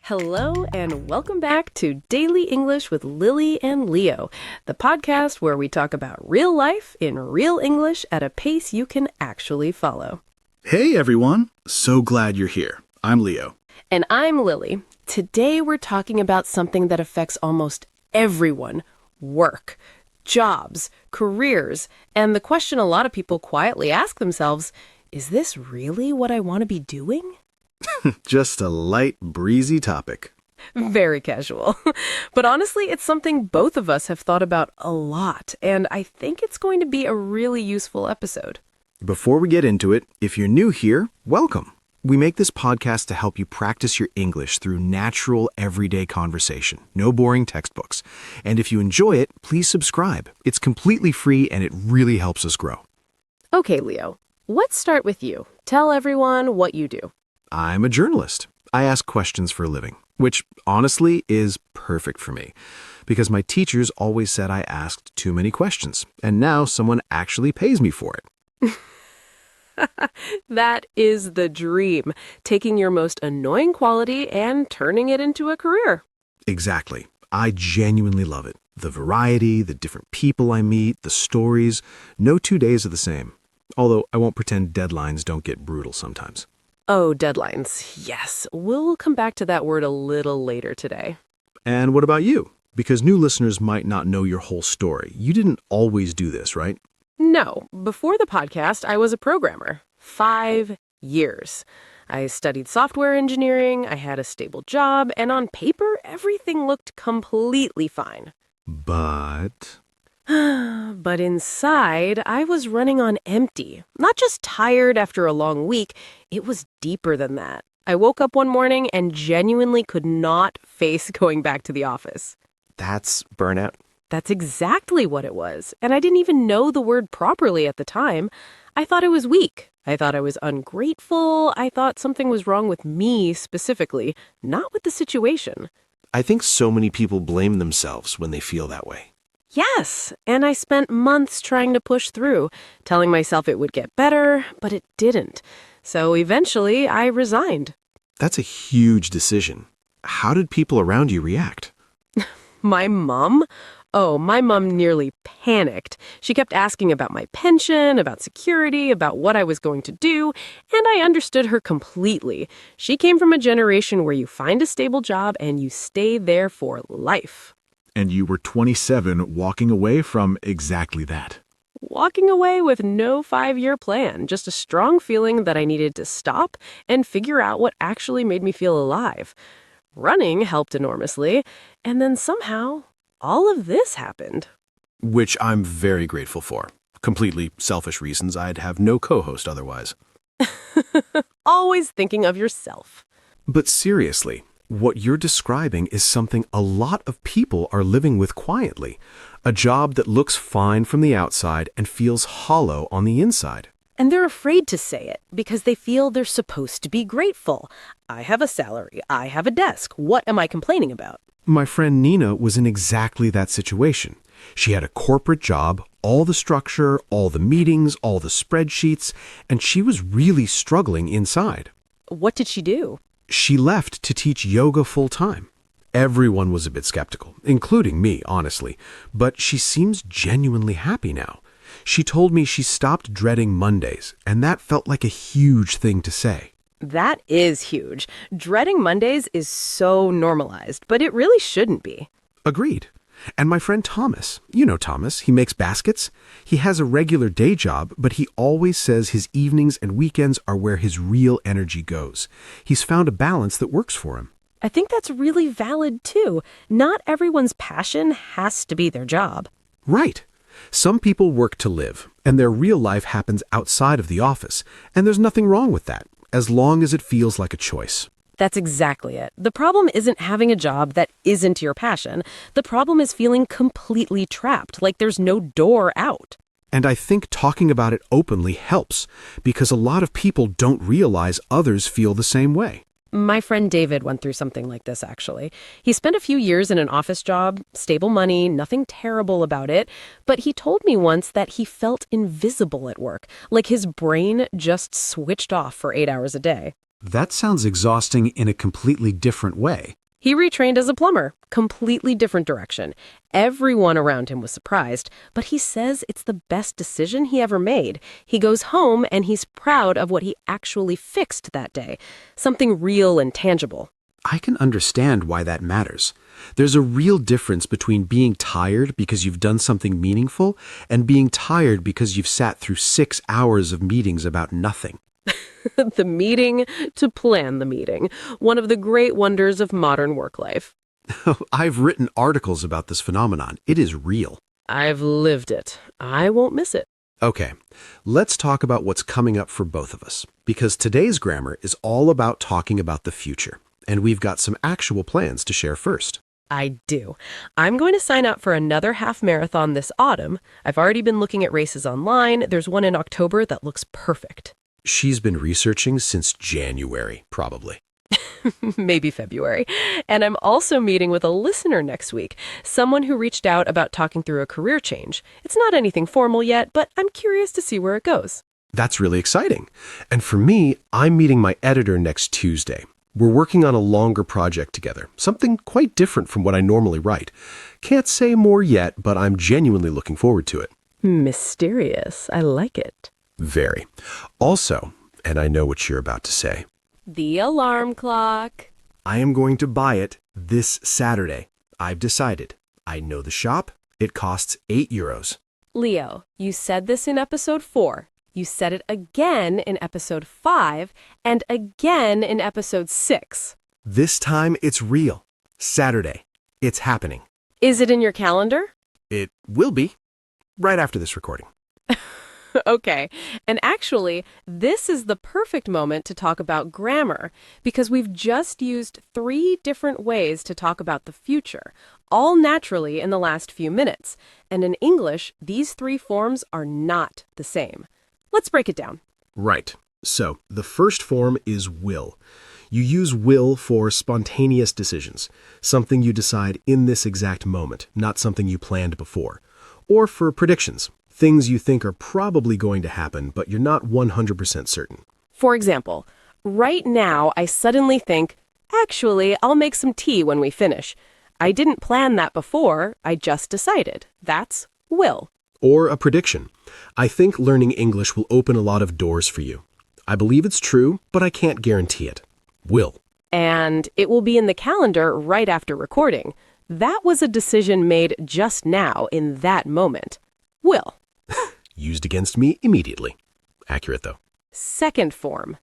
Hello, and welcome back to Daily English with Lily and Leo, the podcast where we talk about real life in real English at a pace you can actually follow. Hey everyone, so glad you're here. I'm Leo. And I'm Lily. Today we're talking about something that affects almost everyone: work, jobs, careers, and the question a lot of people quietly ask themselves, is this really what I want to be doing? Just a light, breezy topic. Very casual. But honestly, it's something both of us have thought about a lot, and I think it's going to be a really useful episode. Before we get into it, if you're new here, welcome. We make this podcast to help you practice your English through natural, everyday conversation. No boring textbooks. And if you enjoy it, please subscribe. It's completely free and it really helps us grow. Okay, Leo, let's start with you. Tell everyone what you do. I'm a journalist. I ask questions for a living, which honestly is perfect for me because my teachers always said I asked too many questions, and now someone actually pays me for it. That is the dream, taking your most annoying quality and turning it into a career. Exactly. I genuinely love it. The variety, the different people I meet, the stories. No 2 days are the same. Although I won't pretend deadlines don't get brutal sometimes. Oh, deadlines. Yes, we'll come back to that word a little later today. And what about you? Because new listeners might not know your whole story. You didn't always do this, right? No, before the podcast, I was a programmer. 5 years. I studied software engineering, I had a stable job, and on paper, everything looked completely fine. But But inside, I was running on empty. Not just tired after a long week, it was deeper than that. I woke up one morning and genuinely could not face going back to the office. That's burnout. That's exactly what it was. And I didn't even know the word properly at the time. I thought I was weak. I thought I was ungrateful. I thought something was wrong with me specifically, not with the situation. I think so many people blame themselves when they feel that way. Yes, and I spent months trying to push through, telling myself it would get better, but it didn't. So eventually, I resigned. That's a huge decision. How did people around you react? My mom? Oh, my mom nearly panicked. She kept asking about my pension, about security, about what I was going to do, and I understood her completely. She came from a generation where you find a stable job and you stay there for life. And you were 27 walking away from exactly that. Walking away with no 5-year plan, just a strong feeling that I needed to stop and figure out what actually made me feel alive. Running helped enormously, and then somehow, all of this happened. Which I'm very grateful for. Completely selfish reasons. I'd have no co-host otherwise. Always thinking of yourself. But seriously, what you're describing is something a lot of people are living with quietly. A job that looks fine from the outside and feels hollow on the inside. And they're afraid to say it because they feel they're supposed to be grateful. I have a salary. I have a desk. What am I complaining about? My friend Nina was in exactly that situation. She had a corporate job, all the structure, all the meetings, all the spreadsheets, and she was really struggling inside. What did she do? She left to teach yoga full-time. Everyone was a bit skeptical, including me, honestly, but she seems genuinely happy now. She told me she stopped dreading Mondays, and that felt like a huge thing to say. That is huge. Dreading Mondays is so normalized, but it really shouldn't be. Agreed. And my friend Thomas, you know Thomas, he makes baskets. He has a regular day job, but he always says his evenings and weekends are where his real energy goes. He's found a balance that works for him. I think that's really valid too. Not everyone's passion has to be their job. Right. Some people work to live, and their real life happens outside of the office, and there's nothing wrong with that, as long as it feels like a choice. That's exactly it. The problem isn't having a job that isn't your passion. The problem is feeling completely trapped, like there's no door out. And I think talking about it openly helps, because a lot of people don't realize others feel the same way. My friend David went through something like this, actually. He spent a few years in an office job, stable money, nothing terrible about it, but he told me once that he felt invisible at work, like his brain just switched off for 8 hours a day. That sounds exhausting in a completely different way. He retrained as a plumber, completely different direction. Everyone around him was surprised, but he says it's the best decision he ever made. He goes home and he's proud of what he actually fixed that day, something real and tangible. I can understand why that matters. There's a real difference between being tired because you've done something meaningful and being tired because you've sat through 6 hours of meetings about nothing. The meeting to plan the meeting, one of the great wonders of modern work life. I've written articles about this phenomenon. It is real. I've lived it. I won't miss it. Okay, let's talk about what's coming up for both of us, because today's grammar is all about talking about the future, and we've got some actual plans to share first. I do. I'm going to sign up for another half marathon this autumn. I've already been looking at races online. There's one in October that looks perfect. She's been researching since January, probably. Maybe February. And I'm also meeting with a listener next week, someone who reached out about talking through a career change. It's not anything formal yet, but I'm curious to see where it goes. That's really exciting. And for me, I'm meeting my editor next Tuesday. We're working on a longer project together, something quite different from what I normally write. Can't say more yet, but I'm genuinely looking forward to it. Mysterious. I like it. Very. Also, and I know what you're about to say, The alarm clock. I am going to buy it this Saturday. I've decided. I know the shop. It costs €8. Leo, you said this in episode 4. You said it again in episode 5 and again in episode 6. This time it's real. Saturday. It's happening. Is it in your calendar? It will be. Right after this recording. Okay. And actually, this is the perfect moment to talk about grammar because we've just used 3 different ways to talk about the future, all naturally in the last few minutes. And in English, these 3 forms are not the same. Let's break it down. Right. So, the first form is will. You use will for spontaneous decisions, something you decide in this exact moment, not something you planned before. Or for predictions, things you think are probably going to happen, but you're not 100% certain. For example, right now I suddenly think, actually, I'll make some tea when we finish. I didn't plan that before, I just decided. That's will. Or a prediction. I think learning English will open a lot of doors for you. I believe it's true, but I can't guarantee it. Will. And it will be in the calendar right after recording. That was a decision made just now in that moment. Will. Used against me immediately. Accurate, though. Second form,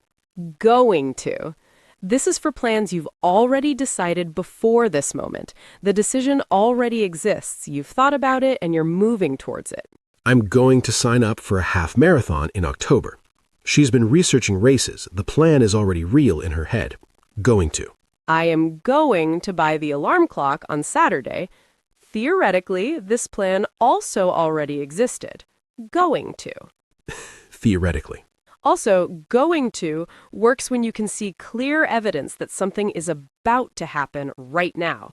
going to. This is for plans you've already decided before this moment. The decision already exists. You've thought about it and you're moving towards it. I'm going to sign up for a half marathon in October. She's been researching races. The plan is already real in her head. Going to. I am going to buy the alarm clock on Saturday. Theoretically, this plan also already existed. Going to. Theoretically. Also, going to works when you can see clear evidence that something is about to happen right now.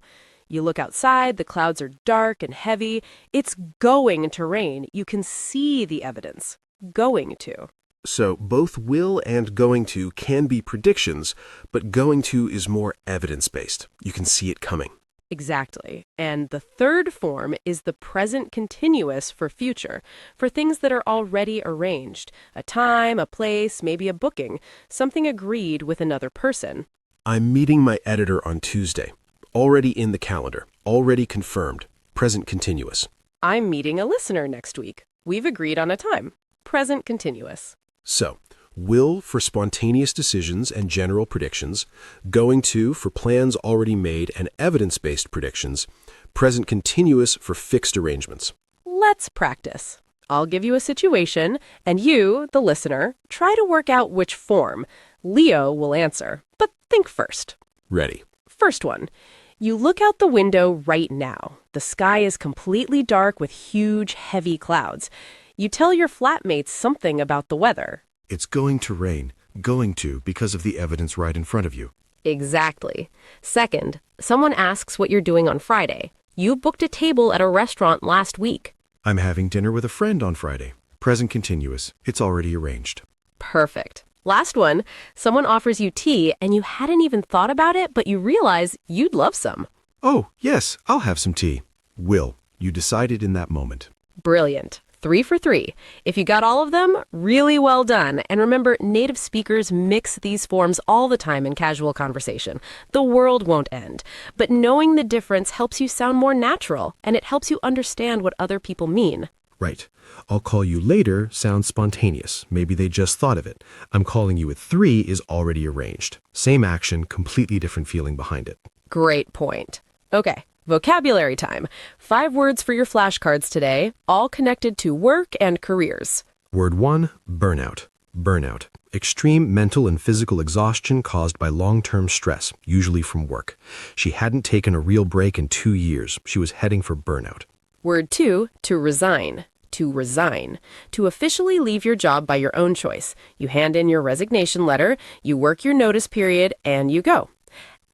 You look outside, the clouds are dark and heavy. It's going to rain. You can see the evidence. Going to. So both will and going to can be predictions, but going to is more evidence-based. You can see it coming. Exactly. And the third form is the present continuous for future, for things that are already arranged. A time, a place, maybe a booking, something agreed with another person. I'm meeting my editor on Tuesday. Already in the calendar. Already confirmed. Present continuous. I'm meeting a listener next week. We've agreed on a time. Present continuous. So, will for spontaneous decisions and general predictions, going to for plans already made and evidence-based predictions, present continuous for fixed arrangements. Let's practice. I'll give you a situation, and you, the listener, try to work out which form. Leo will answer, but think first. Ready. First one. You look out the window right now. The sky is completely dark with huge, heavy clouds. You tell your flatmates something about the weather. It's going to rain. Going to because of the evidence right in front of you. Exactly. Second, someone asks what you're doing on Friday. You booked a table at a restaurant last week. I'm having dinner with a friend on Friday. Present continuous. It's already arranged. Perfect. Last one, someone offers you tea and you hadn't even thought about it, but you realize you'd love some. Oh, yes, I'll have some tea. Will, you decided in that moment. Brilliant. 3 for 3. If you got all of them, really well done. And remember, native speakers mix these forms all the time in casual conversation. The world won't end. But knowing the difference helps you sound more natural, and it helps you understand what other people mean. Right. I'll call you later sounds spontaneous. Maybe they just thought of it. I'm calling you at 3 is already arranged. Same action, completely different feeling behind it. Great point. Okay, vocabulary time. 5 words for your flashcards today, all connected to work and careers. Word 1, burnout. Burnout. Extreme mental and physical exhaustion caused by long-term stress, usually from work. She hadn't taken a real break in 2 years. She was heading for burnout. Word 2, to resign. To resign. To officially leave your job by your own choice. You hand in your resignation letter, you work your notice period, and you go.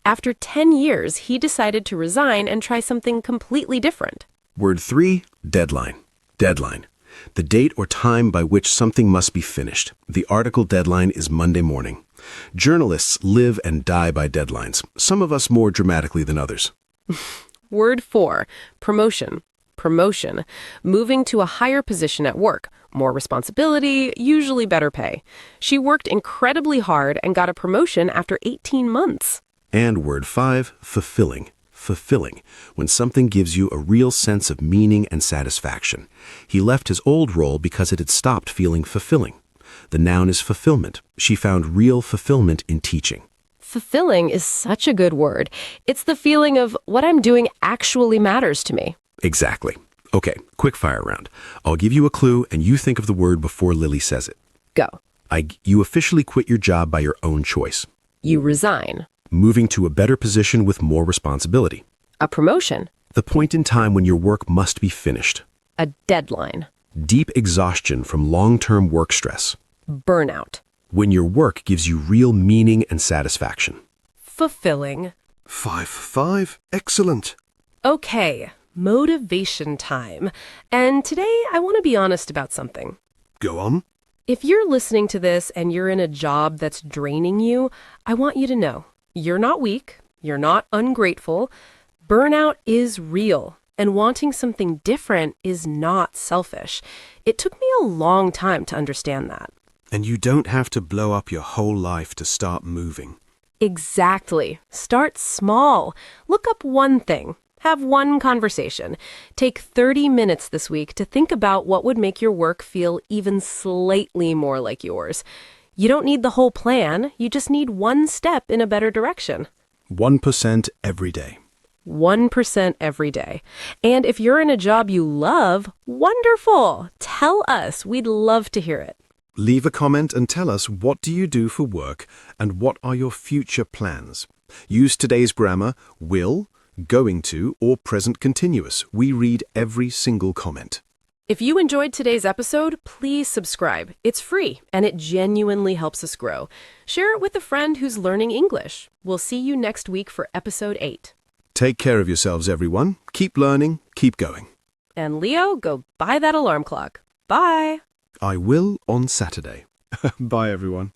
After 10 years, he decided to resign and try something completely different. Word 3, deadline. Deadline. The date or time by which something must be finished. The article deadline is Monday morning. Journalists live and die by deadlines, some of us more dramatically than others. Word 4, promotion. Promotion. Moving to a higher position at work. More responsibility, usually better pay. She worked incredibly hard and got a promotion after 18 months. And word 5, fulfilling. Fulfilling, when something gives you a real sense of meaning and satisfaction. He left his old role because it had stopped feeling fulfilling. The noun is fulfillment. She found real fulfillment in teaching. Fulfilling is such a good word. It's the feeling of what I'm doing actually matters to me. Exactly. Okay, quick fire round. I'll give you a clue and you think of the word before Lily says it. Go. You officially quit your job by your own choice. You resign. Moving to a better position with more responsibility. A promotion. The point in time when your work must be finished. A deadline. Deep exhaustion from long-term work stress. Burnout. When your work gives you real meaning and satisfaction. Fulfilling. 5 for 5. Excellent. Okay, motivation time. And today I want to be honest about something. Go on. If you're listening to this and you're in a job that's draining you, I want you to know you're not weak, you're not ungrateful. Burnout is real, and wanting something different is not selfish. It took me a long time to understand that. And you don't have to blow up your whole life to start moving. Exactly. Start small. Look up one thing. Have one conversation. Take 30 minutes this week to think about what would make your work feel even slightly more like yours. You don't need the whole plan. You just need one step in a better direction. 1% every day. 1% every day. And if you're in a job you love, wonderful. Tell us. We'd love to hear it. Leave a comment and tell us what do you do for work and what are your future plans. Use today's grammar, will, going to, or present continuous. We read every single comment. If you enjoyed today's episode, please subscribe. It's free, and it genuinely helps us grow. Share it with a friend who's learning English. We'll see you next week for episode 8. Take care of yourselves, everyone. Keep learning, keep going. And Leo, go buy that alarm clock. Bye. I will on Saturday. Bye, everyone.